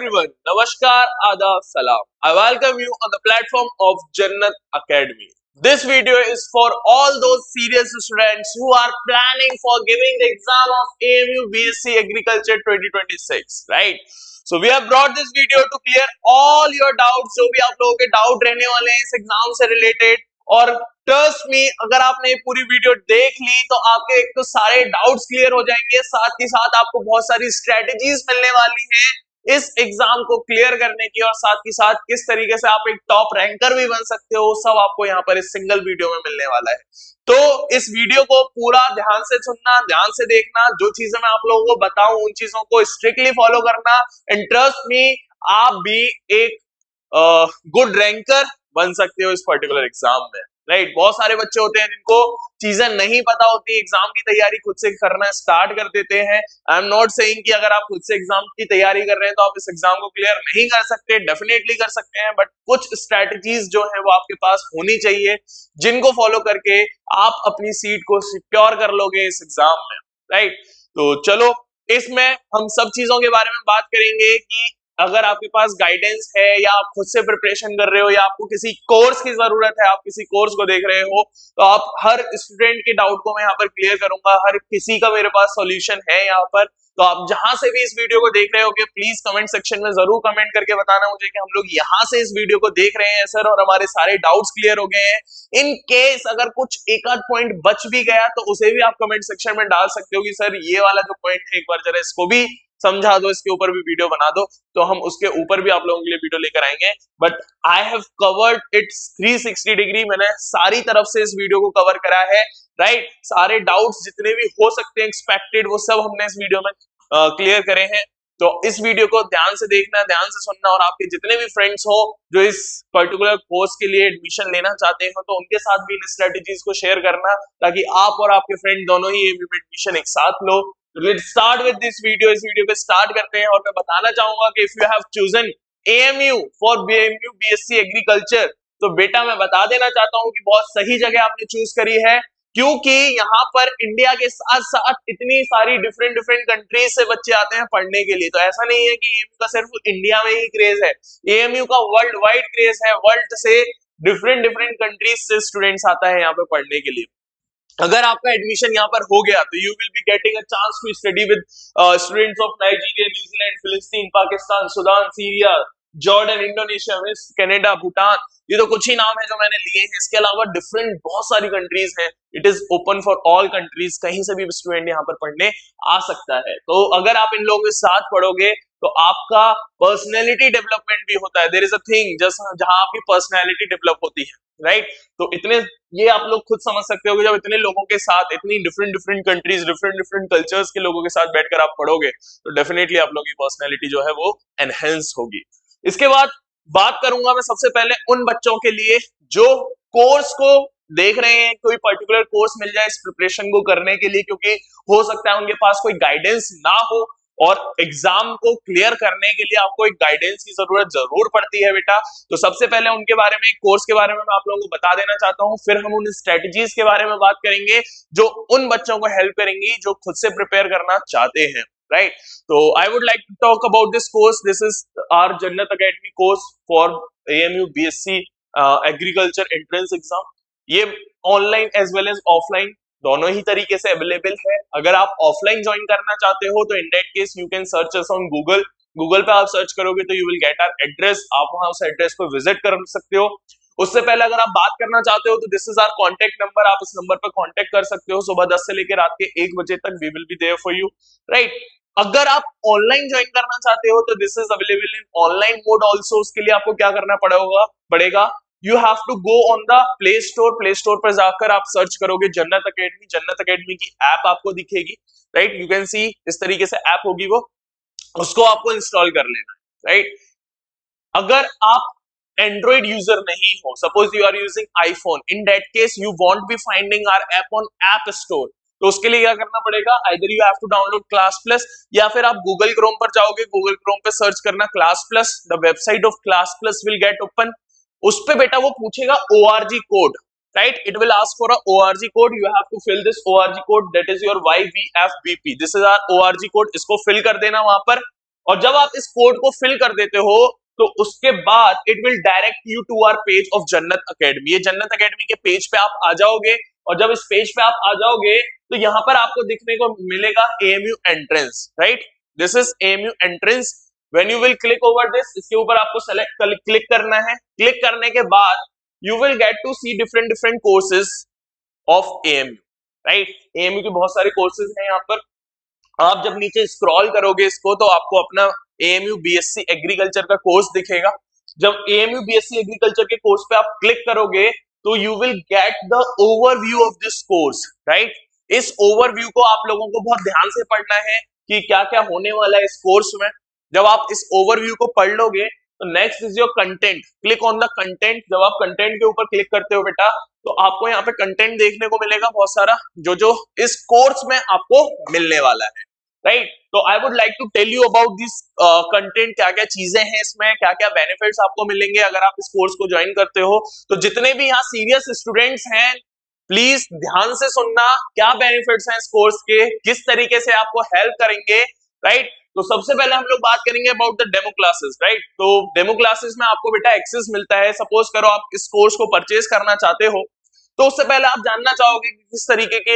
everyone, Namaskar, Adab, Salam. I welcome you on the platform of Jannat Academy. This video is for all those serious students who are planning for giving the exam of AMU BSc Agriculture 2026, right? So we have brought this video to clear all your doubts, जो भी आप लोगों के doubt रहने वाले हैं इस exam से रिलेटेड। और ट्रस्ट मी, अगर आपने पूरी वीडियो देख ली तो आपके एक तो सारे डाउट्स क्लियर हो जाएंगे, साथ ही साथ आपको बहुत सारी स्ट्रेटेजीज मिलने वाली हैं इस एग्जाम को क्लियर करने की, और साथ ही साथ किस तरीके से आप एक टॉप रैंकर भी बन सकते हो, सब आपको यहाँ पर इस सिंगल वीडियो में मिलने वाला है। तो इस वीडियो को पूरा ध्यान से सुनना, ध्यान से देखना, जो चीजें मैं आप लोगों को बताऊं उन चीजों को स्ट्रिक्टली फॉलो करना, एंड ट्रस्ट मी, आप भी एक गुड रैंकर बन सकते हो इस पर्टिकुलर एग्जाम में, राइट। बहुत सारे बच्चे होते हैं जिनको चीजें नहीं पता होती, एग्जाम की तैयारी खुद से करना स्टार्ट कर देते हैं। आई एम नॉट सेइंग कि अगर आप खुद से एग्जाम की तैयारी कर रहे हैं तो आप इस एग्जाम को क्लियर नहीं कर सकते, डेफिनेटली कर सकते हैं, बट कुछ स्ट्रैटेजीज जो है वो आपके पास होनी चाहिए जिनको फॉलो करके आप अपनी सीट को सिक्योर कर लोगे इस एग्जाम में, राइट। तो चलो, इसमें हम सब चीजों के बारे में बात करेंगे कि अगर आपके पास गाइडेंस है या आप खुद से प्रिपरेशन कर रहे हो या आपको किसी कोर्स की जरूरत है, आप किसी कोर्स को देख रहे हो, तो आप हर स्टूडेंट के डाउट को मैं यहाँ पर क्लियर करूंगा, हर किसी का मेरे पास सॉल्यूशन है यहाँ पर। तो आप जहां से भी इस वीडियो को देख रहे होगे प्लीज कमेंट सेक्शन में जरूर कमेंट करके बताना मुझे कि हम लोग यहाँ से इस वीडियो को देख रहे हैं सर और हमारे सारे डाउट्स क्लियर हो गए हैं। इन केस अगर कुछ एक आध पॉइंट बच भी गया तो उसे भी आप कमेंट सेक्शन में डाल सकते हो कि सर ये वाला जो पॉइंट है एक बार जरा इसको भी समझा दो, इसके ऊपर भी वीडियो बना दो, तो हम उसके ऊपर भी आप लोगों के लिए वीडियो लेकर आएंगे। But I have covered it 360 degree, मैंने सारी तरफ से इस वीडियो को कवर करा है, राइट। सारे डाउट्स जितने भी हो सकते हैं एक्सपेक्टेड, वो सब हमने इस वीडियो में क्लियर करे हैं। तो इस वीडियो को ध्यान से देखना, ध्यान से सुनना, और आपके जितने भी फ्रेंड्स हो जो इस पर्टिकुलर कोर्स के लिए एडमिशन लेना चाहते हो तो उनके साथ भी इन स्ट्रेटेजीज को शेयर करना, ताकि आप और आपके फ्रेंड दोनों ही एडमिशन एक साथ लो। Let's start with this video. इस वीडियो पे स्टार्ट करते हैं और मैं बताना चाहूंगा कि if you have chosen AMU for AMU BSc Agriculture, तो बेटा मैं बता देना चाहता हूं कि बहुत सही जगह आपने चूज करी है, क्योंकि यहाँ पर इंडिया के साथ साथ इतनी सारी डिफरेंट कंट्रीज से बच्चे आते हैं पढ़ने के लिए। तो ऐसा नहीं है कि AMU का सिर्फ इंडिया में ही क्रेज है, AMU का वर्ल्ड वाइड क्रेज है, वर्ल्ड से डिफरेंट कंट्रीज से स्टूडेंट्स आता है यहाँ पे पढ़ने के लिए। अगर आपका एडमिशन यहाँ पर हो गया तो you will be getting a chance to study with students of Nigeria, New Zealand, फिलिस्तीन, Pakistan, Sudan, Syria, Jordan, Indonesia, Canada, Bhutan, ये तो कुछ ही नाम है जो मैंने लिए हैं। इसके अलावा डिफरेंट बहुत सारी कंट्रीज हैं। It is open for all countries, कहीं से भी स्टूडेंट यहाँ पर पढ़ने आ सकता है। तो अगर आप इन लोगों के साथ पढ़ोगे तो आपका पर्सनैलिटी डेवलपमेंट भी होता है। देयर इज अ थिंग जहां आपकी पर्सनैलिटी डेवलप होती है, राइट। तो इतने ये आप लोग खुद समझ सकते हो कि जब इतने लोगों के साथ, इतनी डिफरेंट कंट्रीज, डिफरेंट कल्चर्स के लोगों के साथ बैठकर आप पढ़ोगे तो डेफिनेटली आप लोगों की पर्सनैलिटी जो है वो एनहेंस होगी। इसके बाद बात करूंगा मैं सबसे पहले उन बच्चों के लिए जो कोर्स को देख रहे हैं, कोई पर्टिकुलर कोर्स मिल जाए इस प्रिपरेशन को करने के लिए, क्योंकि हो सकता है उनके पास कोई गाइडेंस ना हो और एग्जाम को क्लियर करने के लिए आपको एक गाइडेंस की जरूरत जरूर पड़ती है बेटा। तो सबसे पहले उनके बारे में, कोर्स के बारे में मैं आप लोगों को बता देना चाहता हूं, फिर हम उन स्ट्रेटजीज के बारे में बात करेंगे जो उन बच्चों को हेल्प करेंगी जो खुद से प्रिपेयर करना चाहते हैं, राइट। तो I would like to talk about this course. This is our Jannat academy course for AMU BSc agriculture entrance exam. ये online as well as offline दोनों ही तरीके से अवेलेबल है। अगर आप ऑफलाइन ज्वाइन करना चाहते हो तो in that case you can search us on Google पे आप सर्च करोगे तो you will get our address, आप वहां उस एड्रेस को विजिट कर सकते हो। उससे पहले अगर आप बात करना चाहते हो तो this is our contact number, आप इस नंबर पर कॉन्टेक्ट कर सकते हो। सुबह 10 से लेकर रात के 1 बजे तक we will be there for you, right. अगर आप ऑनलाइन ज्वाइन करना चाहते हो तो this is available in online mode also. उसके लिए आपको क्या करना पड़ेगा, you have to go on the play store पर जाकर आप सर्च करोगे जन्नत अकेडमी की ऐप आपको दिखेगी, राइट। यू कैन सी इस तरीके से ऐप होगी, वो उसको आपको इंस्टॉल कर लेना है, राइट। अगर आप एंड्रॉइड यूजर नहीं हो, suppose you are using iPhone, in that case you won't be finding our app on app store, तो उसके लिए क्या करना पड़ेगा, either you have to download class plus या फिर आप गूगल क्रोम पर जाओगे, गूगल क्रोम पे सर्च करना class plus, the website of class plus will get open. उस पे बेटा वो पूछेगा ORG code, right? It will ask for a ORG code. You have to fill this ORG code, that is your YVFBP. This is our ORG code. इसको fill कर देना वहां पर और जब आप इस कोड को फिल कर देते हो तो उसके बाद it will direct you to our page of Jannat academy. ये जन्नत एकेडमी के पेज पे आप आ जाओगे और जब इस पेज पे आप आ जाओगे तो यहाँ पर आपको दिखने को मिलेगा AMU entrance, right? This is AMU entrance. When you will click over this, इसके ऊपर आपको सेलेक्ट क्लिक करना है। क्लिक करने के बाद you will get to see different different courses of AMU, right? AMU के बहुत सारे कोर्सेज हैं यहाँ पर। आप जब नीचे स्क्रॉल करोगे इसको तो आपको अपना एएमयू बीएससी एग्रीकल्चर का कोर्स दिखेगा। जब एएमयू बीएससी एग्रीकल्चर के कोर्स पे आप क्लिक करोगे तो you will get the overview of this course, right? इस ओवरव्यू को आप लोगों को बहुत ध्यान से पढ़ना है कि क्या क्या होने वाला है इस कोर्स में। जब आप इस ओवरव्यू को पढ़ लोगे तो next is your content. Click on the content. जब आप कंटेंट के ऊपर क्लिक करते हो बेटा तो आपको यहाँ पे कंटेंट देखने को मिलेगा बहुत सारा, जो जो इस कोर्स में आपको मिलने वाला है, राइट? तो I would like to tell you about this content, क्या क्या चीजें हैं इसमें, क्या क्या बेनिफिट्स आपको मिलेंगे अगर आप इस कोर्स को ज्वाइन करते हो। तो जितने भी यहाँ सीरियस स्टूडेंट्स हैं प्लीज ध्यान से सुनना, क्या बेनिफिट्स हैं इस कोर्स के, किस तरीके से आपको हेल्प करेंगे, राइट? तो सबसे पहले हम लोग बात करेंगे about the demo classes, right? तो डेमो क्लासेस में आपको बेटा एक्सेस मिलता है। सपोज करो आप इस कोर्स को परचेज करना चाहते हो तो उससे पहले आप जानना चाहोगे कि किस तरीके के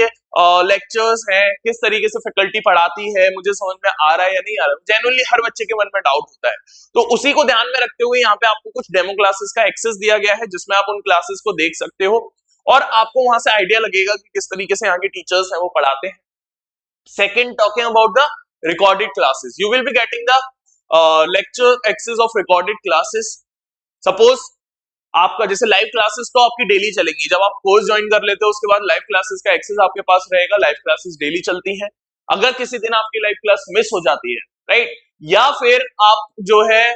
लेक्चर्स हैं, किस तरीके से फैकल्टी पढ़ाती है, मुझे समझ में आ रहा है या नहीं आ रहा है। जेन्युइनली हर बच्चे के मन में डाउट होता है, तो उसी को ध्यान में रखते हुए यहाँ पे आपको कुछ डेमो क्लासेस का एक्सेस दिया गया है जिसमें आप उन क्लासेस को देख सकते हो और आपको वहां से आइडिया लगेगा कि किस तरीके से यहाँ के टीचर्स हैं वो पढ़ाते हैं। Second, talking about the recorded classes, you will be getting the lecture access of recorded classes. Suppose आपका जैसे लाइव क्लासेस तो आपकी डेली चलेंगी, जब आप कोर्स ज्वाइन कर लेते हो उसके बाद लाइव क्लासेस का एक्सेस आपके पास रहेगा। लाइव क्लासेस डेली चलती हैं। अगर किसी दिन आपकी लाइव क्लास मिस हो जाती है, राइट, या फिर आप जो है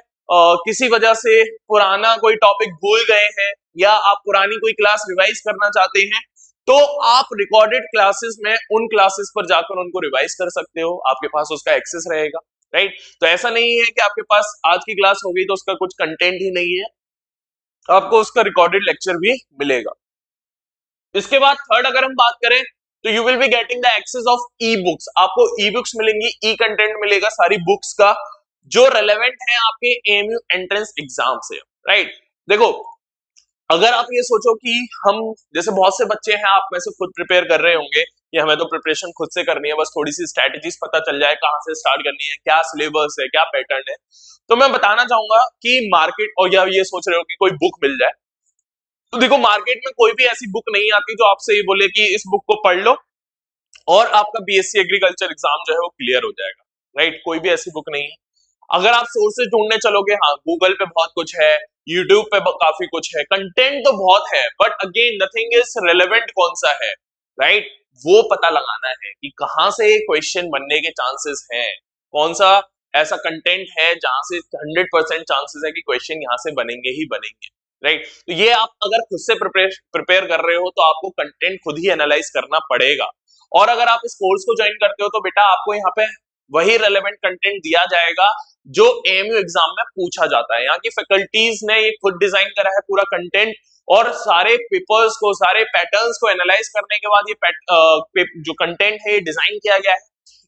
किसी वजह से पुराना कोई टॉपिक भूल गए हैं या आप पुरानी कोई क्लास रिवाइज करना चाहते हैं तो आप रिकॉर्डेड क्लासेस में उन क्लासेस पर जाकर उनको रिवाइज कर सकते हो, आपके पास उसका एक्सेस रहेगा, राइट? तो ऐसा नहीं है कि आपके पास आज की क्लास हो गई तो उसका कुछ कंटेंट ही नहीं है, आपको उसका रिकॉर्डेड लेक्चर भी मिलेगा। इसके बाद थर्ड अगर हम बात करें तो you will be getting the access of e books. आपको ई बुक्स मिलेंगी, ई कंटेंट मिलेगा सारी बुक्स का जो रेलेवेंट है आपके एएमयू एंट्रेंस एग्जाम से, राइट? देखो अगर आप ये सोचो कि हम जैसे बहुत से बच्चे हैं आप में से खुद प्रिपेयर कर रहे होंगे कि हमें तो प्रिपरेशन खुद से करनी है, बस थोड़ी सी स्ट्रेटेजीज पता चल जाए कहां से स्टार्ट करनी है, क्या सिलेबस है, क्या पैटर्न है, तो मैं बताना चाहूंगा कि मार्केट, और या ये सोच रहे हो कि कोई बुक मिल जाए, तो देखो मार्केट में कोई भी ऐसी बुक नहीं आती जो आपसे ये बोले कि इस बुक को पढ़ लो और आपका बीएससी एग्रीकल्चर एग्जाम जो है वो क्लियर हो जाएगा, राइट? कोई भी ऐसी बुक नहीं है। अगर आप सोर्सेज ढूंढने चलोगे, हाँ गूगल पे बहुत कुछ है, यूट्यूब पे काफी कुछ है, कंटेंट तो बहुत है, but again nothing is relevant कौन सा है, राइट? वो पता लगाना है कि कहां से क्वेश्चन बनने के चांसेस हैं, कौन सा ऐसा कंटेंट है जहां से 100% चांसेस है कि क्वेश्चन यहाँ से बनेंगे ही बनेंगे, राइट? तो ये आप अगर खुद से प्रिपेयर कर रहे हो तो आपको कंटेंट खुद ही एनालाइज करना पड़ेगा। और अगर आप इस कोर्स को ज्वाइन करते हो तो बेटा आपको यहाँ पे वही रेलेवेंट कंटेंट दिया जाएगा जो एएमयू एग्जाम में पूछा जाता है। यहाँ की फैकल्टीज ने ये खुद डिजाइन करा है पूरा कंटेंट और सारे पेपर्स को, सारे पैटर्न्स को एनालाइज करने के बाद ये जो कंटेंट है ये डिजाइन किया गया है।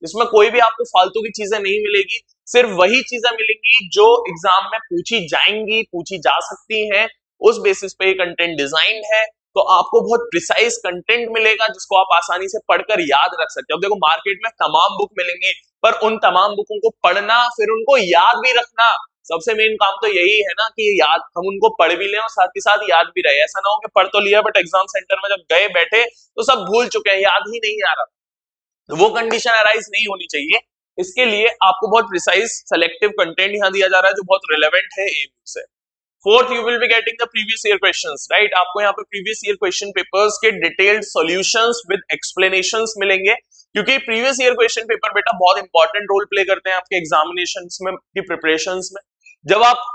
इसमें कोई भी आपको फालतू की चीजें नहीं मिलेगी, सिर्फ वही चीजें मिलेंगी जो एग्जाम में पूछी जाएंगी, पूछी जा सकती हैं, उस बेसिस पे ये कंटेंट डिजाइन है। तो आपको बहुत प्रिसाइज कंटेंट मिलेगा जिसको आप आसानी से पढ़कर याद रख सकते हो। अब देखो मार्केट में तमाम बुक मिलेंगे पर उन तमाम बुकों को पढ़ना फिर उनको याद भी रखना, सबसे मेन काम तो यही है ना कि याद हम उनको पढ़ भी लें और साथ ही साथ याद भी रहे। ऐसा ना हो कि पढ़ तो लिया बट एग्जाम सेंटर में जब गए बैठे तो सब भूल चुके हैं, याद ही नहीं आ रहा, तो वो कंडीशन अराइज नहीं होनी चाहिए। इसके लिए आपको बहुत प्रिसाइज सेलेक्टिव कंटेंट यहाँ दिया जा रहा है जो बहुत रिलेवेंट है एएमयू से। Fourth, you will be getting the previous year questions, right? आपको यहाँ पे प्रीवियस ईयर क्वेश्चन पेपर्स के डिटेल्ड सॉल्यूशंस विद एक्सप्लेनेशंस मिलेंगे क्योंकि प्रीवियस ईयर क्वेश्चन पेपर बेटा बहुत इंपॉर्टेंट रोल प्ले करते हैं आपके एग्जामिनेशंस में की प्रिपरेशंस में। जब आप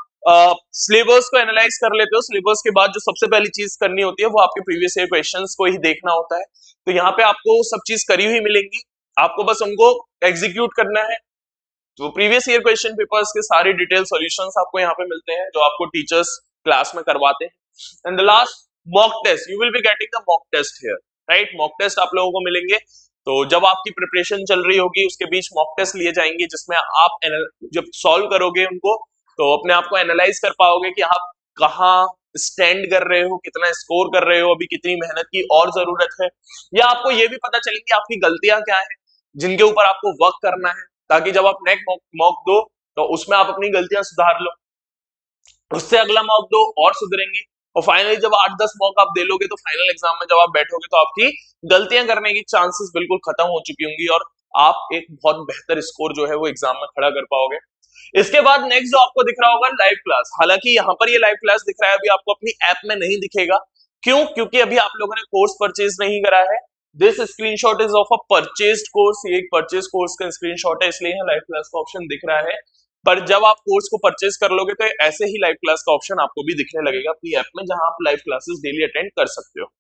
सिलेबस को एनालाइज कर लेते हो, सिलेबस के बाद जो सबसे पहली चीज करनी होती है वो आपके प्रीवियस ईयर क्वेश्चंस को ही देखना होता है। तो यहाँ पे आपको सब चीज करी हुई मिलेंगी, आपको बस उनको एग्जीक्यूट करना है। तो प्रीवियस ईयर क्वेश्चन पेपर्स के सारे डिटेल सॉल्यूशंस आपको यहाँ पे मिलते हैं जो आपको टीचर्स क्लास में करवाते हैं। And the last, mock test, you will be getting the mock test here, right? Mock test आप लोगों को मिलेंगे तो जब आपकी प्रिपरेशन चल रही होगी उसके बीच मॉक टेस्ट लिए जाएंगे, जिसमें आप जब सॉल्व करोगे उनको तो अपने आप को एनालाइज कर पाओगे कि आप कहाँ स्टैंड कर रहे हो, कितना स्कोर कर रहे हो, अभी कितनी मेहनत की और जरूरत है, या आपको ये भी पता चलेगी आपकी गलतियां क्या है जिनके ऊपर आपको वर्क करना है, ताकि जब आप नेक्स्ट मॉक दो तो उसमें आप अपनी गलतियां सुधार लो, उससे अगला मॉक दो और सुधरेंगे, और फाइनली जब 8-10 मॉक आप दे लोगे तो फाइनल एग्जाम में जब आप बैठोगे तो आपकी गलतियां करने की चांसेस बिल्कुल खत्म हो चुकी होंगी और आप एक बहुत बेहतर स्कोर जो है वो एग्जाम में खड़ा कर पाओगे। इसके बाद नेक्स्ट जो आपको दिख रहा होगा लाइव क्लास। हालांकि यहाँ पर ये लाइव क्लास दिख रहा है, अभी आपको अपनी ऐप में नहीं दिखेगा। क्यों? क्योंकि अभी आप लोगों ने कोर्स परचेज नहीं करा है। This screenshot is of a purchased course, ये एक परचेज कोर्स का स्क्रीनशॉट है, इसलिए यहाँ लाइव क्लास का ऑप्शन दिख रहा है। पर जब आप कोर्स को परचेज कर लोगे तो ऐसे ही लाइव क्लास का ऑप्शन आपको भी दिखने लगेगा अपनी ऐप में, जहां आप लाइव क्लासेस डेली अटेंड कर सकते हो।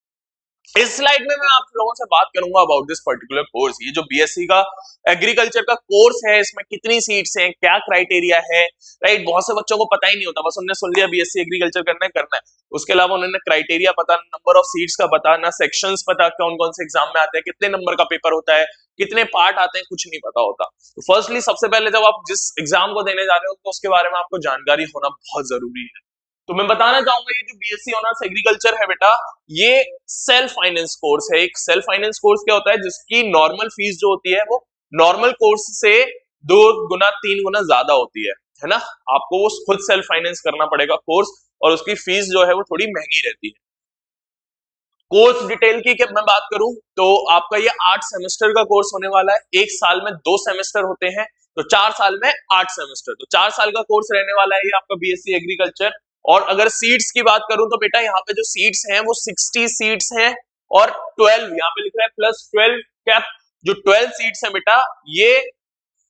इस स्लाइड में मैं आप लोगों से बात करूंगा अबाउट दिस पर्टिकुलर कोर्स। ये जो बीएससी का एग्रीकल्चर का कोर्स है, इसमें कितनी सीट्स हैं, क्या क्राइटेरिया है, राइट। बहुत से बच्चों को पता ही नहीं होता, बस उन्होंने सुन लिया बीएससी एग्रीकल्चर करना है, उसके अलावा उन्होंने क्राइटेरिया पता, नंबर ऑफ सीट्स का पता, ना सेक्शंस पता कौन कौन से एग्जाम में आते हैं, कितने नंबर का पेपर होता है, कितने पार्ट आते हैं, कुछ नहीं पता होता। तो फर्स्टली सबसे पहले जब आप जिस एग्जाम को देने जा रहे हो तो उसके बारे में आपको जानकारी होना बहुत जरूरी है। तो मैं बताना चाहूंगा ये जो बीएससी ऑनर्स एग्रीकल्चर है बेटा, ये सेल्फ फाइनेंस कोर्स है। एक सेल्फ फाइनेंस कोर्स क्या होता है, जिसकी नॉर्मल फीस जो होती है वो नॉर्मल कोर्स से 2 गुना 3 गुना ज्यादा होती है ना। आपको वो खुद सेल्फ फाइनेंस करना पड़ेगा कोर्स, और उसकी फीस जो है वो थोड़ी महंगी रहती है। कोर्स डिटेल की मैं बात करूं तो आपका ये 8 सेमेस्टर का कोर्स होने वाला है। एक साल में 2 सेमेस्टर होते हैं, तो 4 साल में 8 सेमेस्टर, तो 4 साल का कोर्स रहने वाला है ये आपका बीएससी एग्रीकल्चर। और अगर सीट्स की बात करूं तो बेटा यहाँ पे जो सीट्स हैं वो 60 सीट्स हैं, और 12 यहाँ पे लिख रहा है प्लस 12 कैप। जो 12 सीट्स हैं बेटा, ये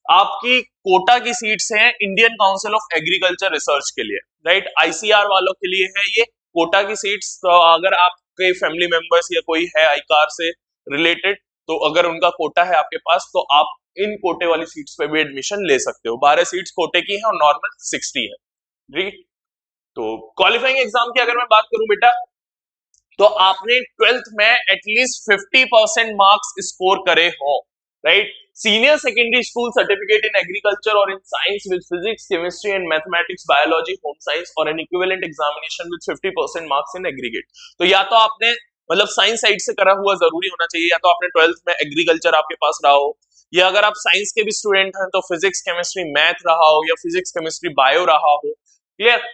आपकी कोटा की सीट्स हैं Indian council of agriculture research के लिए, राइट। आईसीआर वालों के लिए है ये कोटा की सीट्स। तो अगर आपके फैमिली मेंबर्स या कोई है आईकार से रिलेटेड, तो अगर उनका कोटा है आपके पास तो आप इन कोटे वाली सीट्स पे भी एडमिशन ले सकते हो। 12 सीट्स कोटे की है और नॉर्मल 60 है, राइट। तो क्वालिफाइंग एग्जाम की अगर मैं बात करूं बेटा, तो आपने 12th में एटलीस्ट 50% मार्क्स स्कोर करे हो, right. Senior secondary school certificate in agriculture और in science with physics, chemistry and mathematics, biology, home science और an equivalent examination with 50% marks in aggregate. तो या तो आपने मतलब साइंस साइड से करा हुआ जरूरी होना चाहिए, या तो आपने 12th में एग्रीकल्चर आपके पास रहा हो, या अगर आप साइंस के भी स्टूडेंट हैं तो फिजिक्स केमिस्ट्री मैथ रहा हो, या फिजिक्स केमिस्ट्री बायो रहा हो, क्लियर,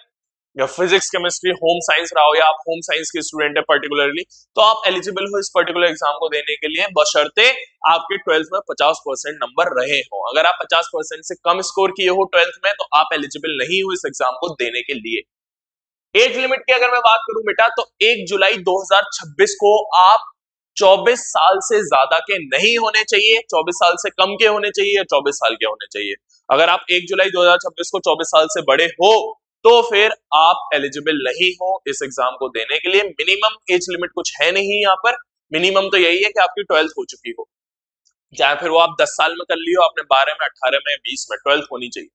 या फिजिक्स केमिस्ट्री होम साइंस रहा हो, या आप होम साइंस के स्टूडेंट है पर्टिकुलरली, तो आप एलिजिबल हो इस पर्टिकुलर एग्जाम को देने के लिए, बशर्ते आपके 12th में 50% नंबर रहे हो। अगर आप 50% से कम स्कोर किए हो 12th में तो आप एलिजिबल नहीं हो इस एग्जाम को देने के लिए। एज लिमिट की अगर मैं बात करूं बेटा, तो 1 जुलाई 2026 को आप 24 साल से ज्यादा के नहीं होने चाहिए, 24 साल से कम के होने चाहिए, या 24 साल के होने चाहिए। अगर आप 1 जुलाई 2026 को 24 साल से बड़े हो तो फिर आप एलिजिबल नहीं हो इस एग्जाम को देने के लिए। मिनिमम एज लिमिट कुछ है नहीं यहाँ पर, मिनिमम तो यही है कि आपकी 12th हो चुकी हो, चाहे फिर वो आप 10 साल में कर लियो, आपने 12 में, 18 में, 20 में, 12th होनी चाहिए।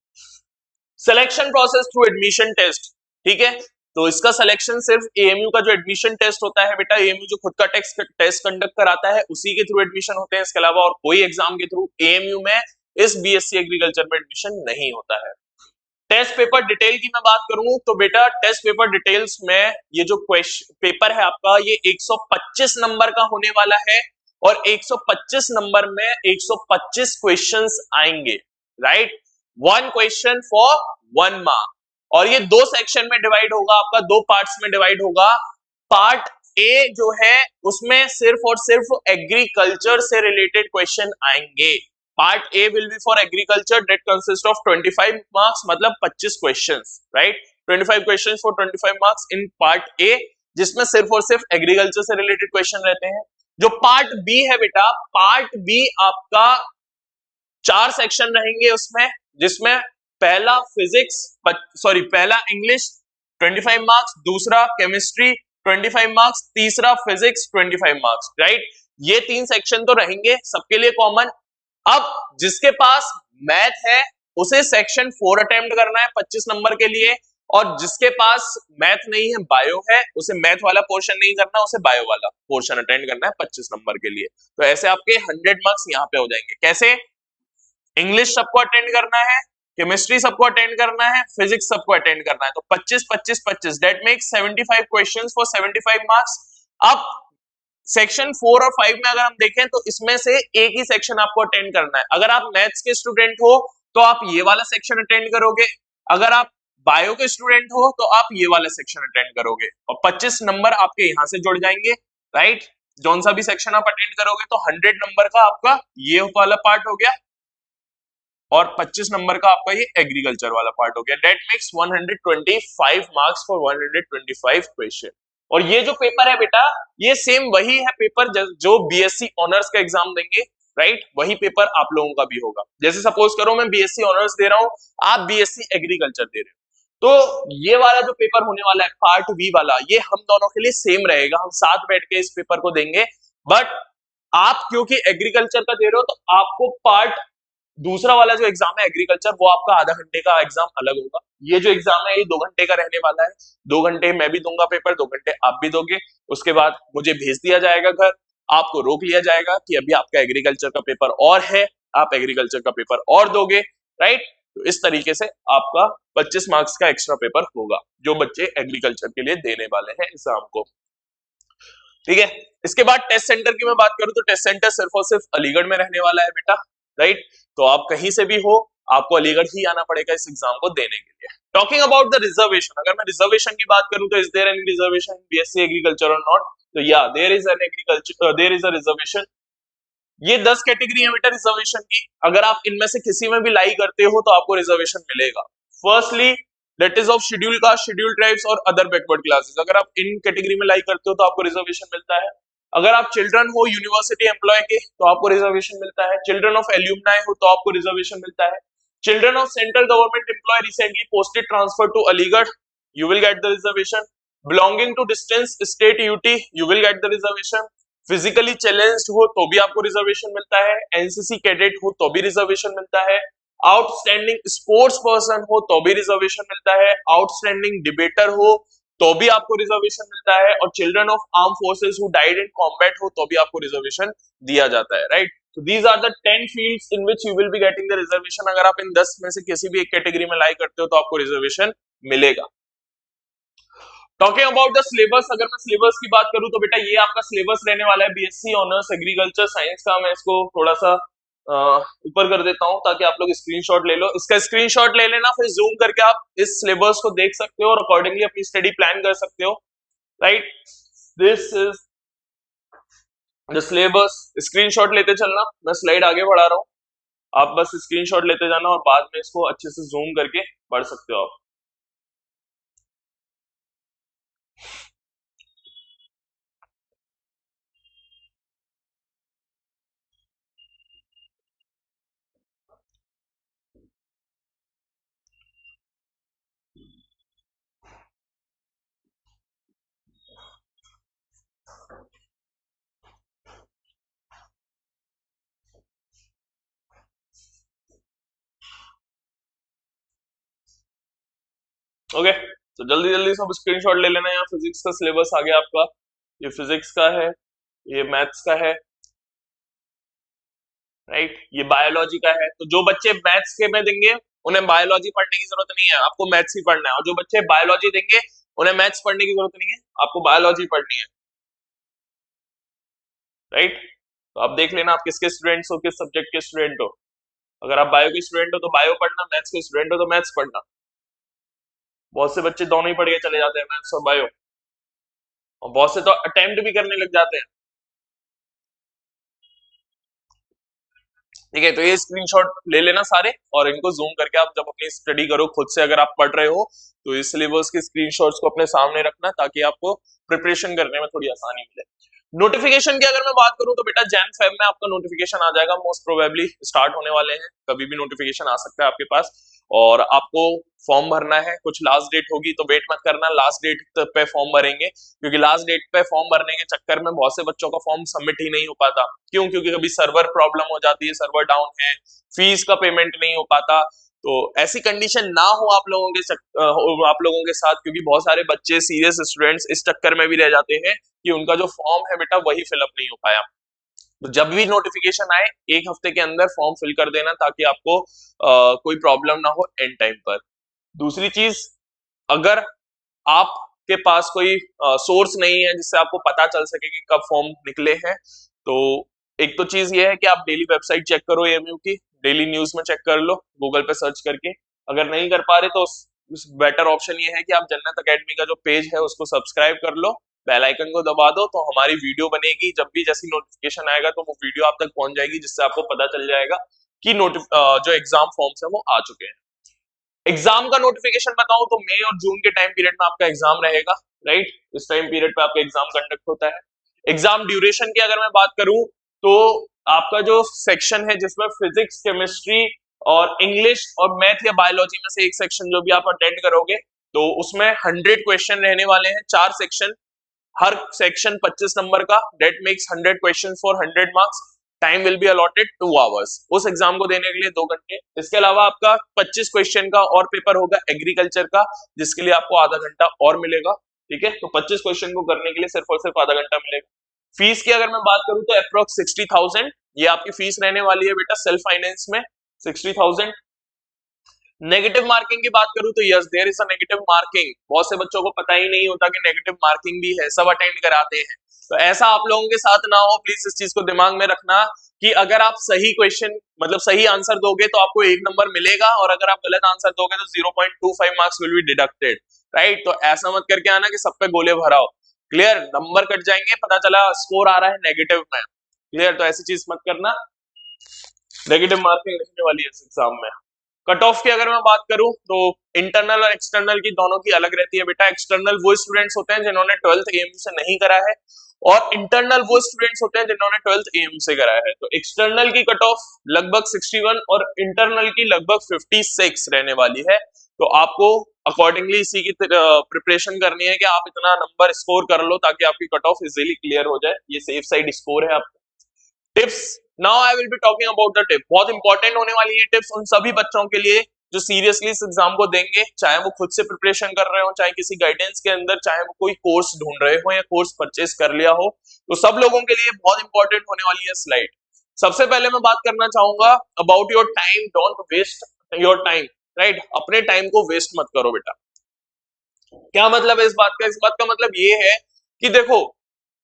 Selection process through admission test, ठीक है। तो इसका सिलेक्शन सिर्फ एएमयू का जो एडमिशन टेस्ट होता है बेटा, एएमयू जो खुद का टेस्ट कंडक्ट कराता है उसी के थ्रू एडमिशन होते हैं, इसके अलावा और कोई एग्जाम के थ्रू एएमयू में इस बीएससी एग्रीकल्चर में एडमिशन नहीं होता है। टेस्ट पेपर डिटेल की मैं बात करूं तो बेटा, टेस्ट पेपर डिटेल्स में ये जो क्वेश्चन पेपर है आपका, ये 125 नंबर का होने वाला है, और 125 नंबर में 125 क्वेश्चंस आएंगे, राइट। 1 क्वेश्चन फॉर 1 मार्क, और ये 2 सेक्शन में डिवाइड होगा आपका, 2 पार्ट्स में डिवाइड होगा। पार्ट ए जो है उसमें सिर्फ और सिर्फ एग्रीकल्चर से रिलेटेड क्वेश्चन आएंगे। Part A will be for agriculture, that consist of 25 marks, मतलब 25 questions, right. 25 questions for 25 marks in part A, जिसमें सिर्फ और सिर्फ एग्रीकल्चर से रिलेटेड क्वेश्चन रहते हैं। जो पार्ट बी है बेटा, पार्ट बी आपका 4 सेक्शन रहेंगे उसमें, जिसमें पहला पहला इंग्लिश 25 मार्क्स, दूसरा केमिस्ट्री 25 मार्क्स, तीसरा फिजिक्स 25 मार्क्स, राइट। ये 3 सेक्शन तो रहेंगे सबके लिए कॉमन। अब जिसके पास मैथ है उसे सेक्शन 4 अटेम्प्ट करना है 25 नंबर के लिए, और जिसके पास मैथ नहीं है, बायो है, उसे मैथ वाला पोर्शन नहीं करना, उसे बायो वाला पोर्शन अटेंड करना है 25 नंबर के लिए। तो ऐसे आपके 100 मार्क्स यहाँ पे हो जाएंगे। कैसे? इंग्लिश सबको अटेंड करना है, केमिस्ट्री सबको अटेंड करना है, फिजिक्स सबको अटेंड करना है, तो 25 25 25 that makes 75 questions for 75 marks. अब सेक्शन 4 और 5 में अगर हम देखें तो इसमें से एक ही सेक्शन आपको अटेंड करना है। अगर आप मैथ्स के स्टूडेंट हो तो आप ये वाला सेक्शन अटेंड करोगे, अगर आप बायो के स्टूडेंट हो तो आप ये वाला सेक्शन अटेंड करोगे, और 25 नंबर आपके यहां से जुड़ जाएंगे, राइट। जौन सा भी सेक्शन आप अटेंड करोगे तो 100 नंबर का आपका ये वाला पार्ट हो गया, और 25 नंबर का आपका ये एग्रीकल्चर वाला पार्ट हो गया। That makes 125 marks for 125 question. और ये जो पेपर है बेटा, ये सेम वही है पेपर जो बीएससी ऑनर्स का एग्जाम देंगे, राइट। वही पेपर आप लोगों का भी होगा। जैसे सपोज करो मैं बीएससी ऑनर्स दे रहा हूं, आप बीएससी एग्रीकल्चर दे रहे हो, तो ये वाला जो पेपर होने वाला है पार्ट बी वाला, ये हम दोनों के लिए सेम रहेगा, हम साथ बैठ के इस पेपर को देंगे। बट आप क्योंकि एग्रीकल्चर का दे रहे हो तो आपको पार्ट दूसरा वाला जो एग्जाम है एग्रीकल्चर, वो आपका आधा घंटे का एग्जाम अलग होगा। ये जो एग्जाम है ये 2 घंटे का रहने वाला है। 2 घंटे मैं भी दूंगा पेपर, 2 घंटे आप भी दोगे। उसके बाद मुझे भेज दिया जाएगा घर, आपको रोक लिया जाएगा कि अभी आपका एग्रीकल्चर का पेपर और है, आप एग्रीकल्चर का पेपर और दोगे, राइट। तो इस तरीके से आपका 25 मार्क्स का एक्स्ट्रा पेपर होगा जो बच्चे एग्रीकल्चर के लिए देने वाले हैं एग्जाम को, ठीक है। इसके बाद टेस्ट सेंटर की मैं बात करूं तो टेस्ट सेंटर सिर्फ और सिर्फ अलीगढ़ में रहने वाला है बेटा, राइट। तो आप कहीं से भी हो, आपको अलीगढ़ ही आना पड़ेगा इस एग्जाम को देने के लिए। टॉकिंग अबाउट द रिजर्वेशन, अगर मैं रिजर्वेशन की बात करूं तो is there any reservation in BSc agriculture और नॉट? तो yeah there is an agriculture, there is a reservation. ये 10 कैटेगरी है बेटा रिजर्वेशन की। अगर आप इनमें से किसी में भी लाई करते हो तो आपको रिजर्वेशन मिलेगा। Firstly that is of schedule caste, schedule tribes और अदर बैकवर्ड क्लासेस। अगर आप इन कैटेगरी में लाई करते हो तो आपको रिजर्वेशन मिलता है। अगर आप चिल्ड्रन हो यूनिवर्सिटी एम्प्लॉय के तो आपको रिजर्वेशन मिलता है। चिल्ड्रन ऑफ एल्यूमनाई हो तो आपको रिजर्वेशन मिलता है। Children of central government employ recently posted transfer to Aligarh, you will get the reservation. Belonging to distance state UT, you will get the reservation. Physically challenged हो तो भी आपको रिजर्वेशन मिलता है। एनसीसी कैडेट हो तो भी रिजर्वेशन मिलता है। आउटस्टैंडिंग स्पोर्ट्स पर्सन हो तो भी रिजर्वेशन मिलता है। आउटस्टैंडिंग डिबेटर हो तो भी आपको रिजर्वेशन मिलता है। और children of arm forces who died in combat हो तो भी आपको रिजर्वेशन दिया जाता है, right. So these are the 10 fields in which you will be getting the reservation। अगर आप इन 10 में से किसी भी एक कैटेगरी में लाई करते हो तो आपको रिजर्वेशन मिलेगा। टॉकिंग अबाउट द सिलेबस, अगर मैं सिलेबस की बात करूं तो बेटा ये आपका सिलेबस रहने वाला है बीएससी ऑनर्स एग्रीकल्चर साइंस का। मैं इसको थोड़ा सा ऊपर कर देता हूं ताकि आप लोग स्क्रीनशॉट ले लो। इसका स्क्रीनशॉट ले लेना, फिर जूम करके आप इस सिलेबस को देख सकते हो और अकॉर्डिंगली अपनी स्टडी प्लान कर सकते हो, right. This is the syllabus. Screenshot लेते चलना, मैं स्लाइड आगे बढ़ा रहा हूं, आप बस स्क्रीनशॉट लेते जाना और बाद में इसको अच्छे से जूम करके पढ़ सकते हो आप। ओके, तो जल्दी जल्दी सब स्क्रीनशॉट ले लेना। यहाँ फिजिक्स का सिलेबस आ गया आपका, ये फिजिक्स का है, ये मैथ्स का है, राइट। ये बायोलॉजी का है। तो जो बच्चे मैथ्स के में देंगे उन्हें बायोलॉजी पढ़ने की जरूरत नहीं है, आपको मैथ्स ही पढ़ना है। और जो बच्चे बायोलॉजी देंगे उन्हें मैथ्स पढ़ने की जरूरत नहीं है, आपको बायोलॉजी पढ़नी है, राइट। तो आप देख लेना आप किसके स्टूडेंट्स हो, किस सब्जेक्ट के स्टूडेंट हो। अगर आप बायो के स्टूडेंट हो तो बायो पढ़ना, मैथ्स के स्टूडेंट हो तो मैथ्स पढ़ना। बहुत से बच्चे दोनों ही पढ़ के चले जाते हैं, मैथ्स और बायो, और बहुत से तो अटेम्प्ट भी करने लग जाते हैं, ठीक है। तो ये स्क्रीनशॉट ले लेना सारे और इनको जूम करके आप जब अपनी स्टडी करो खुद से, अगर आप पढ़ रहे हो तो इस सिलेबस के स्क्रीनशॉट्स को अपने सामने रखना ताकि आपको प्रिपरेशन करने में थोड़ी आसानी मिले। नोटिफिकेशन की अगर मैं बात करूं तो बेटा जैन फेब में आपका नोटिफिकेशन आ जाएगा, मोस्ट प्रोबेबली स्टार्ट होने वाले हैं, कभी भी नोटिफिकेशन आ सकता है आपके पास। और आपको फॉर्म भरना है, कुछ लास्ट डेट होगी तो वेट मत करना, लास्ट डेट पे फॉर्म भरेंगे, क्योंकि लास्ट डेट पे फॉर्म भरने के चक्कर में बहुत से बच्चों का फॉर्म सबमिट ही नहीं हो पाता। क्यों? क्योंकि कभी सर्वर प्रॉब्लम हो जाती है, सर्वर डाउन है, फीस का पेमेंट नहीं हो पाता, तो ऐसी कंडीशन ना हो आप लोगों के साथ, क्योंकि बहुत सारे बच्चे सीरियस स्टूडेंट्स इस चक्कर में भी रह जाते हैं कि उनका जो फॉर्म है बेटा वही फिलअप नहीं हो पाया। तो जब भी नोटिफिकेशन आए 1 हफ्ते के अंदर फॉर्म फिल कर देना, ताकि आपको कोई प्रॉब्लम ना हो एंड टाइम पर। दूसरी चीज, अगर आपके पास कोई सोर्स नहीं है जिससे आपको पता चल सके कि कब फॉर्म निकले हैं, तो एक तो चीज ये है कि आप डेली वेबसाइट चेक करो एएमयू की, डेली न्यूज में चेक कर लो गूगल पे सर्च करके। अगर नहीं कर पा रहे तो बेटर ऑप्शन ये है कि आप जन्नत एकेडमी का जो पेज है उसको सब्सक्राइब कर लो, बेल आइकन को दबा दो, तो हमारी वीडियो बनेगी, जब भी जैसी नोटिफिकेशन आएगा तो वो वीडियो आप तक पहुंच जाएगी, जिससे आपको पता चल जाएगा कि जो एग्जाम फॉर्म्स है वो आ चुके हैं। एग्जाम का नोटिफिकेशन बताऊं तो मई और जून के टाइम पीरियड में आपका एग्जाम रहेगा, राइट। इस टाइम पीरियड पे आपका एग्जाम कंडक्ट होता है। एग्जाम ड्यूरेशन की अगर मैं बात करूं तो आपका जो सेक्शन है जिसमें फिजिक्स, केमिस्ट्री और इंग्लिश और मैथ या बायोलॉजी में से एक सेक्शन जो भी आप अटेंड करोगे, तो उसमें 100 क्वेश्चन रहने वाले हैं, 4 सेक्शन, हर सेक्शन 25 नंबर का, that makes 100 question for 100 marks. Time will be allotted 2 hours उस एग्जाम को देने के लिए, 2 घंटे। इसके अलावा आपका 25 क्वेश्चन का और पेपर होगा एग्रीकल्चर का, जिसके लिए आपको आधा घंटा और मिलेगा, ठीक है। तो 25 क्वेश्चन को करने के लिए सिर्फ और सिर्फ आधा घंटा मिलेगा। फीस की अगर मैं बात करूं तो अप्रोक्स 60,000 ये आपकी फीस रहने वाली है बेटा, सेल्फ फाइनेंस में 60,000। नेगेटिव मार्किंग की बात करूं तो yes there is a negative marking. बहुत से बच्चों को पता ही नहीं होता कि नेगेटिव मार्किंग भी है, सब अटेंड कराते हैं। तो ऐसा आप लोगों के साथ ना हो, प्लीज इस चीज को दिमाग में रखना कि अगर आप सही क्वेश्चन मतलब सही आंसर दोगे तो आपको 1 नंबर मिलेगा, और अगर आप गलत आंसर दोगे तो 0.25 marks will be deducted, right. तो ऐसा मत करके आना कि सब पे गोले भराओ, क्लियर, नंबर कट जाएंगे, पता चला स्कोर आ रहा है नेगेटिव में, क्लियर। तो ऐसी चीज मत करना, नेगेटिव मार्किंग रहने वाली है इस एग्जाम में। कट ऑफ की अगर मैं बात करूं तो इंटरनल और एक्सटर्नल की दोनों की अलग रहती है बेटा। एक्सटर्नल वो स्टूडेंट्स होते हैं जिन्होंने 12th एएमयू से नहीं करा है, और इंटरनल वो स्टूडेंट्स होते हैं जिन्होंने 12th एएमयू से करा है। तो एक्सटर्नल की कट ऑफ लगभग 61 और इंटरनल की लगभग 56 रहने वाली है। तो आपको अकॉर्डिंगली इसी की प्रिपरेशन करनी है कि आप इतना नंबर स्कोर कर लो ताकि आपकी कट ऑफ इजीली क्लियर हो जाए। ये सेफ साइड स्कोर है आपका। Tips, now I will be talking about the tip. बहुत इंपॉर्टेंट होने वाली है टिप्स उन सभी बच्चों के लिए जो सीरियसली इस एग्जाम को देंगे, चाहे वो खुद से प्रिपरेशन कर रहे हो, चाहे किसी गाइडेंस के अंदर, चाहे वो कोई कोर्स ढूंढ रहे हो या कोर्स परचेस कर लिया हो। तो सब लोगों के लिए बहुत इंपॉर्टेंट होने वाली है स्लाइड। सबसे पहले मैं बात करना चाहूंगा about your time, don't waste your time, right. अपने टाइम को वेस्ट मत करो बेटा। क्या मतलब है इस बात का? इस बात का मतलब ये है कि देखो,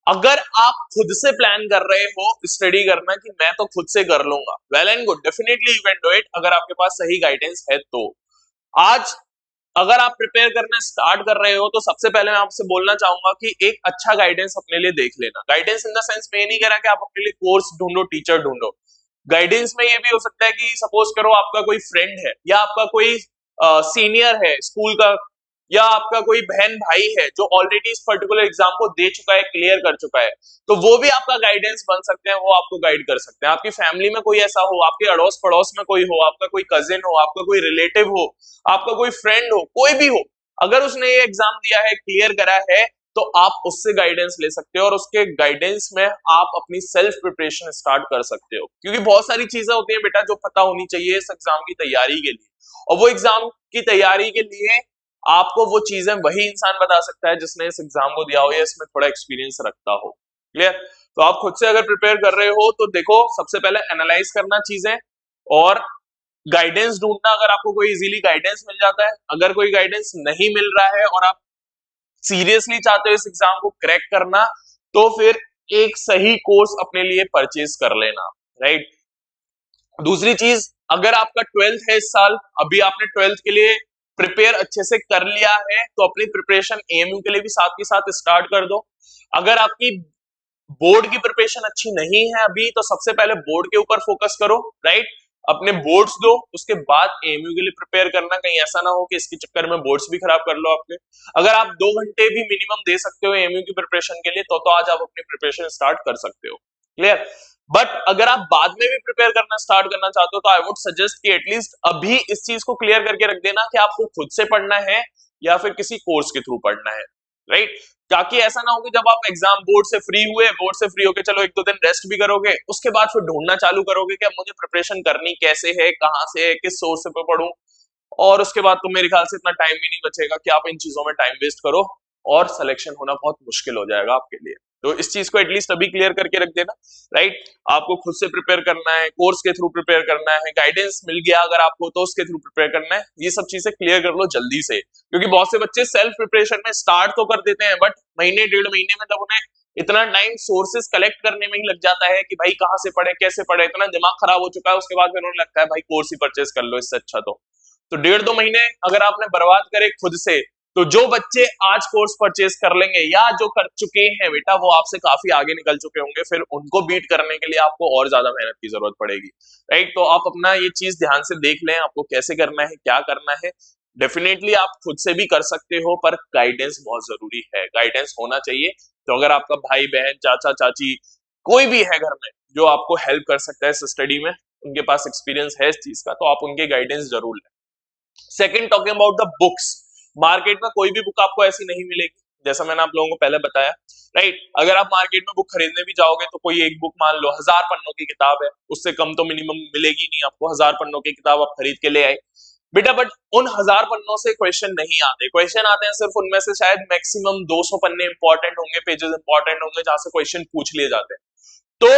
अगर आप खुद से प्लान कर रहे हो स्टडी करना कि मैं तो खुद से कर लूंगा, well and good, definitely you can do it, अगर आपके पास सही गाइडेंस है तो। आज अगर आप प्रिपेयर करना स्टार्ट कर रहे हो तो सबसे पहले मैं आपसे बोलना चाहूंगा कि एक अच्छा गाइडेंस अपने लिए देख लेना। गाइडेंस इन द सेंस में ये नहीं कह रहा कि आप अपने लिए कोर्स ढूंढो, टीचर ढूंढो। गाइडेंस में ये भी हो सकता है कि सपोज करो आपका कोई फ्रेंड है या आपका कोई सीनियर है स्कूल का, या आपका कोई बहन भाई है जो ऑलरेडी इस पर्टिकुलर एग्जाम को दे चुका है, क्लियर कर चुका है, तो वो भी आपका गाइडेंस बन सकते हैं, वो आपको गाइड कर सकते हैं। आपकी फैमिली में कोई ऐसा हो, आपके अड़ोस पड़ोस में कोई हो, आपका कोई कजिन हो, आपका कोई रिलेटिव हो, आपका कोई फ्रेंड हो, कोई भी हो, अगर उसने ये एग्जाम दिया है, क्लियर करा है, तो आप उससे गाइडेंस ले सकते हो और उसके गाइडेंस में आप अपनी सेल्फ प्रिपरेशन स्टार्ट कर सकते हो। क्योंकि बहुत सारी चीजें होती हैं बेटा जो पता होनी चाहिए इस एग्जाम की तैयारी के लिए, और वो एग्जाम की तैयारी के लिए आपको वो चीजें वही इंसान बता सकता है जिसने इस एग्जाम को दिया हो या इसमें थोड़ा एक्सपीरियंस रखता हो, क्लियर। तो आप खुद से अगर प्रिपेयर कर रहे हो तो देखो, सबसे पहले एनालाइज करना चीजें और गाइडेंस ढूंढना। अगर आपको कोई इजीली गाइडेंस मिल जाता है, अगर कोई गाइडेंस नहीं मिल रहा है और आप सीरियसली चाहते हो इस एग्जाम को क्रैक करना, तो फिर एक सही कोर्स अपने लिए परचेज कर लेना, राइट। दूसरी चीज, अगर आपका 12th है इस साल, अभी आपने 12th के लिए प्रिपेयर अच्छे से कर लिया है, तो अपनी प्रिपरेशन एएमयू के लिए भी साथ के साथ स्टार्ट कर दो। अगर आपकी बोर्ड की प्रिपरेशन अच्छी नहीं है अभी, तो सबसे पहले बोर्ड के ऊपर फोकस करो, राइट। अपने बोर्ड्स दो, उसके बाद एएमयू के लिए प्रिपेयर करना। कहीं ऐसा ना हो कि इसके चक्कर में बोर्ड्स भी खराब कर लो आपके। अगर आप 2 घंटे भी मिनिमम दे सकते हो एएमयू की प्रिपरेशन के लिए, तो आज आप अपनी प्रिपरेशन स्टार्ट कर सकते हो, क्लियर। बट अगर आप बाद में भी प्रिपेयर करना स्टार्ट करना चाहते हो, तो आई वुड सजेस्ट कि एटलीस्ट अभी इस चीज को क्लियर करके रख देना कि आपको खुद से पढ़ना है या फिर किसी कोर्स के थ्रू पढ़ना है, राइट। ताकि ऐसा ना हो कि जब आप एग्जाम बोर्ड से फ्री हुए, बोर्ड से फ्री होके चलो 1-2 दिन रेस्ट भी करोगे, उसके बाद फिर ढूंढना चालू करोगे कि अब मुझे प्रिपरेशन करनी कैसे है, कहाँ से है, किस सोर्स पे पढ़ूं। और उसके बाद तो मेरे ख्याल से इतना टाइम भी नहीं बचेगा कि आप इन चीजों में टाइम वेस्ट करो, और सिलेक्शन होना बहुत मुश्किल हो जाएगा आपके लिए। तो इस चीज को एटलीस्ट अभी क्लियर करके रख देना, राइट। आपको खुद से प्रिपेयर करना है, कोर्स के थ्रू प्रिपेयर करना है, गाइडेंस मिल गया अगर आपको तो उसके थ्रू प्रिपेयर करना है, ये सब चीजें क्लियर कर लो जल्दी से। क्योंकि बहुत से बच्चे सेल्फ प्रिपरेशन में स्टार्ट तो कर देते हैं, बट महीने 1.5 महीने में जब उन्हें इतना टाइम सोर्सेस कलेक्ट करने में ही लग जाता है कि भाई कहाँ से पढ़े कैसे पढ़े, इतना दिमाग खराब हो चुका है, उसके बाद फिर उन्हें लगता है भाई कोर्स ही परचेज कर लो इससे अच्छा। तो 1.5-2 महीने अगर आपने बर्बाद करे खुद से, तो जो बच्चे आज कोर्स परचेज कर लेंगे या जो कर चुके हैं बेटा वो आपसे काफी आगे निकल चुके होंगे, फिर उनको बीट करने के लिए आपको और ज्यादा मेहनत की जरूरत पड़ेगी, राइट। तो आप अपना ये चीज ध्यान से देख लें, आपको कैसे करना है क्या करना है। डेफिनेटली आप खुद से भी कर सकते हो, पर गाइडेंस बहुत जरूरी है, गाइडेंस होना चाहिए। तो अगर आपका भाई बहन चाचा चाची कोई भी है घर में जो आपको हेल्प कर सकता है इस स्टडी में, उनके पास एक्सपीरियंस है इस चीज का, तो आप उनके गाइडेंस जरूर लें। Second, talking about the books, market में कोई भी बुक आपको ऐसी नहीं मिलेगी, जैसा मैंने आप लोगों को पहले बताया, राइट। अगर आप मार्केट में बुक खरीदने भी जाओगे तो कोई एक बुक मान लो 1000 पन्नों की किताब है, उससे कम तो मिनिमम मिलेगी नहीं आपको। 1000 पन्नों की किताब आप खरीद के ले आए बेटा, बट उन 1000 पन्नों से क्वेश्चन नहीं आते। क्वेश्चन आते हैं सिर्फ उनमें से शायद मैक्सिमम 200 पन्ने इंपॉर्टेंट होंगे, पेजेस इंपॉर्टेंट होंगे जहां से क्वेश्चन पूछ लिए जाते हैं। तो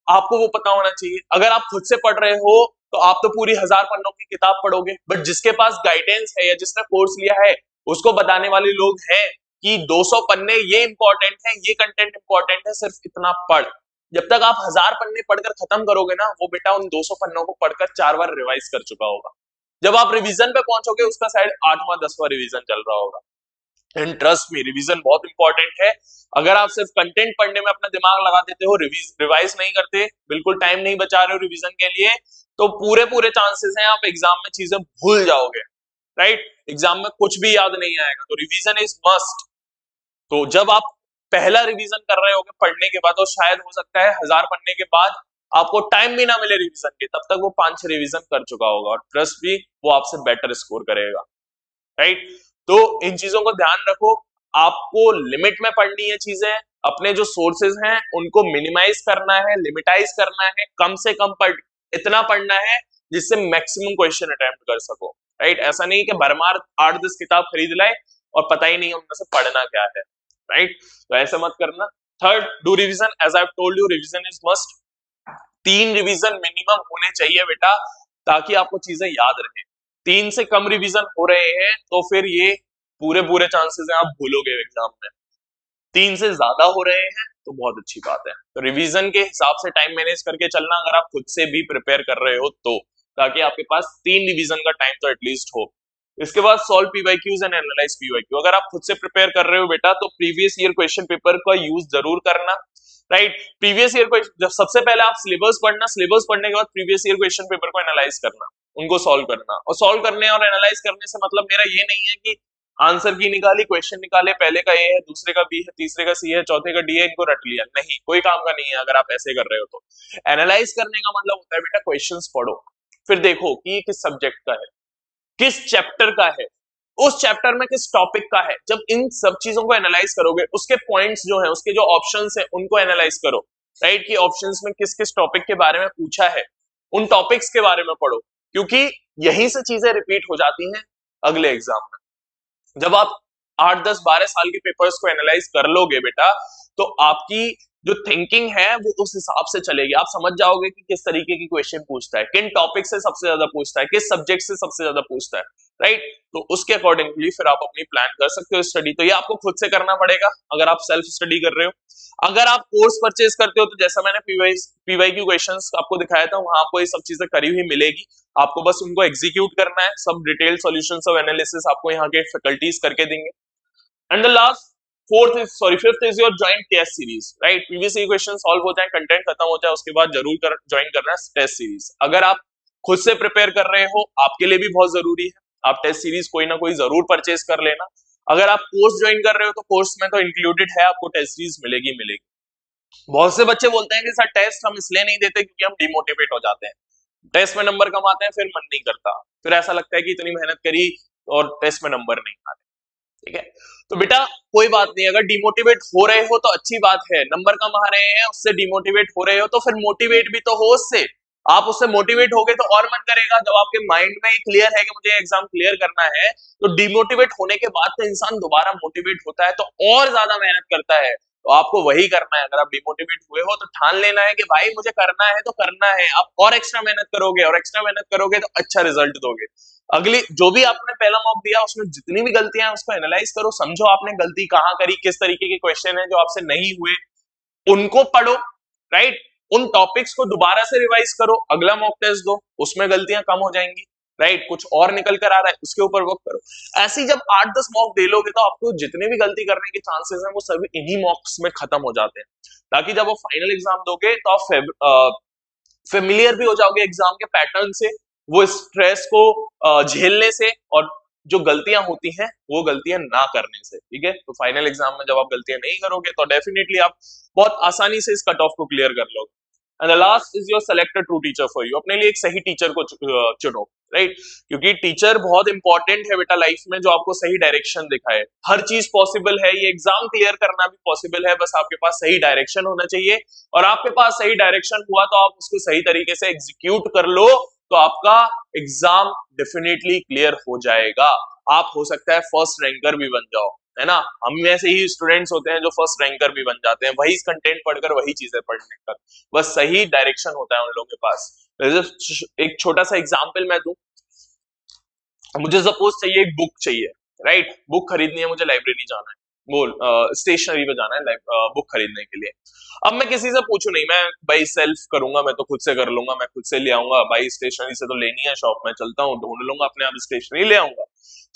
आपको वो पता होना चाहिए। अगर आप खुद से पढ़ रहे हो तो आप तो पूरी 1000 पन्नों की किताब पढ़ोगे, बट जिसके पास गाइडेंस है या जिसने कोर्स लिया है उसको बताने वाले लोग हैं कि 200 पन्ने ये इंपॉर्टेंट है, ये कंटेंट इंपॉर्टेंट है, सिर्फ इतना पढ़। जब तक आप 1000 पन्ने पढ़कर खत्म करोगे ना, वो बेटा उन 200 पन्नों को पढ़कर 4 बार रिवाइज कर चुका होगा। जब आप रिवीजन पे पहुंचोगे उसका शायद 8वां 10वां रिवीजन चल रहा होगा। एंड ट्रस्ट मी, रिवीजन बहुत इंपॉर्टेंट है। अगर आप सिर्फ कंटेंट पढ़ने में अपना दिमाग लगा देते हो, रिवाइज नहीं करते, बिल्कुल टाइम नहीं बचा रहे हो रिवीजन के लिए, तो पूरे पूरे चांसेस हैं आप एग्जाम में चीजें भूल जाओगे, राइट। एग्जाम में कुछ भी याद नहीं आएगा, तो रिवीजन इज मस्ट। तो जब आप पहला रिवीजन कर रहे होगे पढ़ने के बाद, तो शायद हो सकता है 1000 पन्ने के बाद आपको टाइम भी ना मिले रिवीजन के, तब तक वो 5-6 रिवीजन कर चुका होगा, और ट्रस्ट भी वो आपसे बेटर स्कोर करेगा, राइट। तो इन चीजों को ध्यान रखो, आपको लिमिट में पढ़नी है चीजें, अपने जो सोर्सेज हैं उनको मिनिमाइज करना है, लिमिटाइज करना है, कम से कम इतना पढ़ना है जिससे मैक्सिमम क्वेश्चन अटेम्प्ट कर सको, राइट। ऐसा नहीं कि भरमार 8-10 किताब खरीद लाए और पता ही नहीं उनमें से पढ़ना क्या है, राइट। तो ऐसा मत करना। Third, do revision, as I have told you, revision is must. 3 revision minimum होने चाहिए बेटा, ताकि आपको चीजें याद रहे। 3 से कम रिवीजन हो रहे हैं तो फिर ये पूरे पूरे चांसेस हैं आप भूलोगे एग्जाम में। 3 से ज्यादा हो रहे हैं तो बहुत अच्छी बात है। तो रिवीजन के हिसाब से टाइम मैनेज करके चलना, अगर आप खुद से भी प्रिपेयर कर रहे हो तो, ताकि आपके पास 3 रिवीजन का टाइम तो एटलीस्ट हो। इसके बाद solve PYQs and analyse PYQ. अगर आप खुद से प्रिपेयर कर रहे हो बेटा, तो प्रीवियस ईयर क्वेश्चन पेपर का यूज जरूर करना, राइट। प्रीवियस ईयर को जब सबसे पहले आप सिलेबस पढ़ना, सिलेबस पढ़ने के बाद प्रीवियस ईयर क्वेश्चन पेपर को एनालाइज करना, उनको सॉल्व करना। और सॉल्व करने और एनालाइज करने से मतलब मेरा ये नहीं है कि आंसर की निकाली, क्वेश्चन निकाले, पहले का ए है, दूसरे का बी है, तीसरे का सी है, चौथे का डी है, इनको रट लिया, नहीं, कोई काम का नहीं है अगर आप ऐसे कर रहे हो तो। एनालाइज करने का मतलब होता है बेटा क्वेश्चंस पढ़ो, फिर देखो कि ये किस सब्जेक्ट का है, किस चैप्टर का है, उस चैप्टर में किस टॉपिक का है। जब इन सब चीजों को एनालाइज करोगे, उसके पॉइंट्स जो है, उसके जो ऑप्शंस है उनको एनालाइज करो, राइट, कि ऑप्शंस में किस किस टॉपिक के बारे में पूछा है, उन टॉपिक्स के बारे में पढ़ो, क्योंकि यहीं से चीजें रिपीट हो जाती हैं अगले एग्जाम में। जब आप 8, 10, 12 साल के पेपर्स को एनालाइज कर लोगे बेटा, तो आपकी जो थिंकिंग है वो उस हिसाब से चलेगी। आप समझ जाओगे कि किस तरीके की क्वेश्चन पूछता है, किन टॉपिक से सबसे ज्यादा पूछता है, किस सब्जेक्ट से सबसे ज्यादा पूछता है, राइट। तो उसके अकॉर्डिंगली फिर आप अपनी प्लान कर सकते हो स्टडी। तो ये आपको खुद से करना पड़ेगा अगर आप सेल्फ स्टडी कर रहे हो। अगर आप कोर्स परचेज करते हो तो जैसा मैंने पीवाईक्यू क्वेश्चंस आपको दिखाया था, वहां आपको ये सब चीजें करी हुई मिलेगी, आपको बस उनको एग्जीक्यूट करना है। सब डिटेल सॉल्यूशंस और एनालिसिस आपको यहाँ के फैकल्टीज करके देंगे। And the last fifth is your joint test series, right. Previous question solve हो जाए, कंटेंट खत्म हो जाए, उसके बाद जरूर ज्वाइन करना है टेस्ट सीरीज। अगर आप खुद से प्रिपेयर कर रहे हो, आपके लिए भी बहुत जरूरी है, आप टेस्ट सीरीज कोई ना कोई जरूर परचेज कर लेना। अगर आप कोर्स ज्वाइन कर रहे हो तो कोर्स में तो इंक्लूडेड है, आपको टेस्ट सीरीज मिलेगी मिलेगी। बहुत से बच्चे बोलते हैं कि सर टेस्ट हम इसलिए नहीं देते क्योंकि हम डिमोटिवेट हो जाते हैं, टेस्ट में नंबर कम आते हैं, फिर मन नहीं करता, फिर ऐसा लगता है कि इतनी मेहनत करी और टेस्ट में नंबर नहीं आते, ठीक है। तो बेटा कोई बात नहीं, अगर डिमोटिवेट हो रहे हो तो अच्छी बात है, नंबर कम आ रहे हैं उससे डिमोटिवेट हो रहे हो तो फिर मोटिवेट भी तो हो उससे। आप उससे मोटिवेट होगे तो और मन करेगा। जब आपके माइंड में क्लियर है कि मुझे एग्जाम क्लियर करना है, तो डिमोटिवेट होने के बाद तो इंसान दोबारा मोटिवेट होता है, तो और ज्यादा मेहनत करता है। तो आपको वही करना है। अगर आप डिमोटिवेट हुए हो तो ठान लेना है कि भाई मुझे करना है तो करना है। आप और एक्स्ट्रा मेहनत करोगे और एक्स्ट्रा मेहनत करोगे तो अच्छा रिजल्ट दोगे। अगली जो भी आपने पहला मॉक दिया उसमें जितनी भी गलतियां हैं उसको एनालाइज करो, समझो आपने गलती कहाँ करी, किस तरीके के क्वेश्चन है जो आपसे नहीं हुए, उनको पढ़ो, राइट। उन टॉपिक्स को दोबारा से रिवाइज करो, अगला मॉक टेस्ट दो, उसमें गलतियां कम हो जाएंगी, राइट। कुछ और निकल कर आ रहा है उसके ऊपर वर्क करो। ऐसी जब 8-10 मॉक दे लोगे तो आपको जितने भी गलती करने के चांसेस हैं वो सभी इन्हीं मॉक्स में खत्म हो जाते हैं, ताकि जब वो फाइनल एग्जाम दोगे तो आप फेमिलियर भी हो जाओगे एग्जाम के पैटर्न से, वो स्ट्रेस को झेलने से, और जो गलतियां होती हैं वो गलतियां ना करने से, ठीक है। तो फाइनल एग्जाम में जब आप गलतियां नहीं करोगे तो डेफिनेटली आप बहुत आसानी से इस कट ऑफ को क्लियर कर लोगे। And the last is your selected true teacher for you. अपने लिए एक सही टीचर को चुनो, राइट। क्योंकि टीचर बहुत इंपॉर्टेंट है बेटा लाइफ में, जो आपको सही डायरेक्शन दिखाए। हर चीज पॉसिबल है, ये एग्जाम क्लियर करना भी पॉसिबल है, बस आपके पास सही डायरेक्शन होना चाहिए। और आपके पास सही डायरेक्शन हुआ तो आप उसको सही तरीके से एग्जीक्यूट कर लो, तो आपका एग्जाम डेफिनेटली क्लियर हो जाएगा। आप हो सकता है फर्स्ट रैंकर भी बन जाओ, है ना। हम में ऐसे ही स्टूडेंट्स होते हैं जो फर्स्ट रैंकर भी बन जाते हैं, वही कंटेंट पढ़कर, वही चीजें पढ़ने कर, बस सही डायरेक्शन होता है उन लोगों के पास। एक छोटा सा एग्जाम्पल मैं दूं, मुझे सपोज चाहिए एक बुक चाहिए, राइट। बुक खरीदनी है, मुझे लाइब्रेरी जाना है, बोल स्टेशनरी पे जाना है बुक खरीदने के लिए। अब मैं किसी से पूछूं नहीं, मैं भाई सेल्फ करूंगा, मैं तो खुद से कर लूंगा, मैं खुद से ले आऊंगा, भाई स्टेशनरी से तो लेनी है शॉप में चलता हूँ, ढूंढ लूंगा अपने आप स्टेशनरी ले आऊंगा।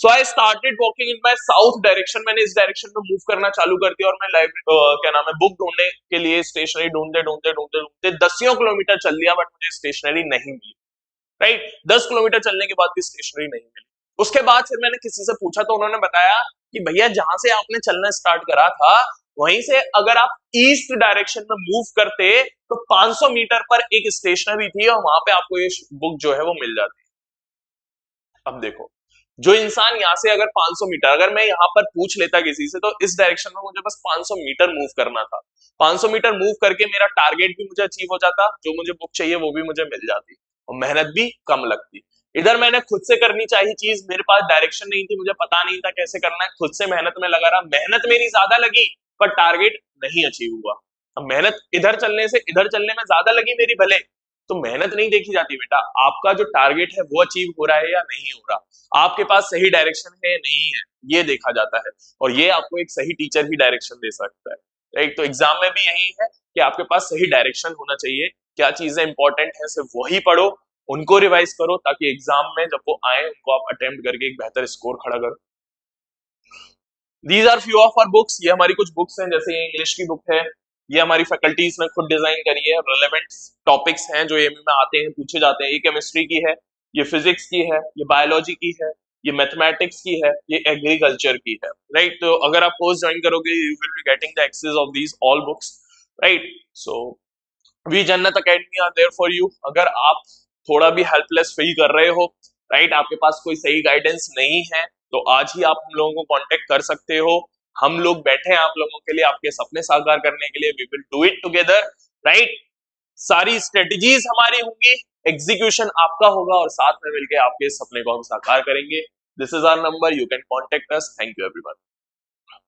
So I started walking in my south direction. मैंने इस डायरेक्शन में मूव करना चालू कर दिया और मैं लाइब्रेरी क्या नाम है बुक ढूंढने के लिए स्टेशनरी ढूंढते ढूंढते ढूंढते ढूंढते 10 किलोमीटर चल लिया, बट मुझे स्टेशनरी नहीं मिली, राइट। 10 किलोमीटर चलने के बाद भी स्टेशनरी नहीं मिली। उसके बाद फिर मैंने किसी से पूछा तो उन्होंने बताया कि भैया जहां से आपने चलना स्टार्ट करा था वहीं से अगर आप ईस्ट डायरेक्शन में मूव करते तो 500 मीटर पर एक स्टेशनरी थी और वहां पे आपको ये बुक जो है वो मिल जाती। अब देखो, जो इंसान यहाँ से अगर 500 मीटर, अगर मैं यहाँ पर पूछ लेता किसी से, तो इस डायरेक्शन में मुझे बस 500 मीटर मूव करना था, 500 मीटर मूव करके मेरा टारगेट भी मुझे अचीव हो जाता, जो मुझे बुक चाहिए वो भी मुझे मिल जाती और मेहनत भी कम लगती। इधर मैंने खुद से करनी चाहिए चीज, मेरे पास डायरेक्शन नहीं थी, मुझे पता नहीं था कैसे करना है, खुद से मेहनत में लगा रहा, मेहनत मेरी ज्यादा लगी पर टारगेट नहीं अचीव हुआ। अब मेहनत इधर चलने से इधर चलने में ज्यादा लगी मेरी भले, तो मेहनत नहीं देखी जाती बेटा, आपका जो टारगेट है वो अचीव हो रहा है या नहीं हो रहा, आपके पास सही डायरेक्शन है या नहीं है, ये देखा जाता है। और ये आपको एक सही टीचर ही डायरेक्शन दे सकता है, राइट। तो एग्जाम में भी यही है कि आपके पास सही डायरेक्शन होना चाहिए, क्या चीजें इंपॉर्टेंट है सिर्फ वही पढ़ो, उनको रिवाइज करो, ताकि एग्जाम में जब वो आए उनको आप अटेम्प्ट करके एक बेहतर स्कोर खड़ा करो। These are few of our books. ये हमारी कुछ बुक्स हैं, जैसे ये इंग्लिश की बुक है, ये हमारी फैकल्टीज ने खुद डिजाइन करी है। रेलेवेंट टॉपिक्स हैं जो एमए में आते हैं, पूछे जाते हैं। ये केमिस्ट्री की है, ये फिजिक्स की है, ये बायोलॉजी की है, ये मैथमेटिक्स की है, ये एग्रीकल्चर की है, राइट। तो अगर आप कोर्स ज्वाइन करोगे you will be getting the access of these all books, right. So we Jannat academy are there for you. अगर आप थोड़ा भी हेल्पलेस फील कर रहे हो, राइट, आपके पास कोई सही गाइडेंस नहीं है, तो आज ही आप हम लोगों को कांटेक्ट कर सकते हो। हम लोग बैठे हैं आप लोगों के लिए, आपके सपने साकार करने के लिए। We will do it together, right. सारी स्ट्रेटजीज हमारी होंगी, एग्जीक्यूशन आपका होगा और साथ में मिलकर आपके सपने को हम साकार करेंगे। This is our number, you can contact us. Thank you everyone.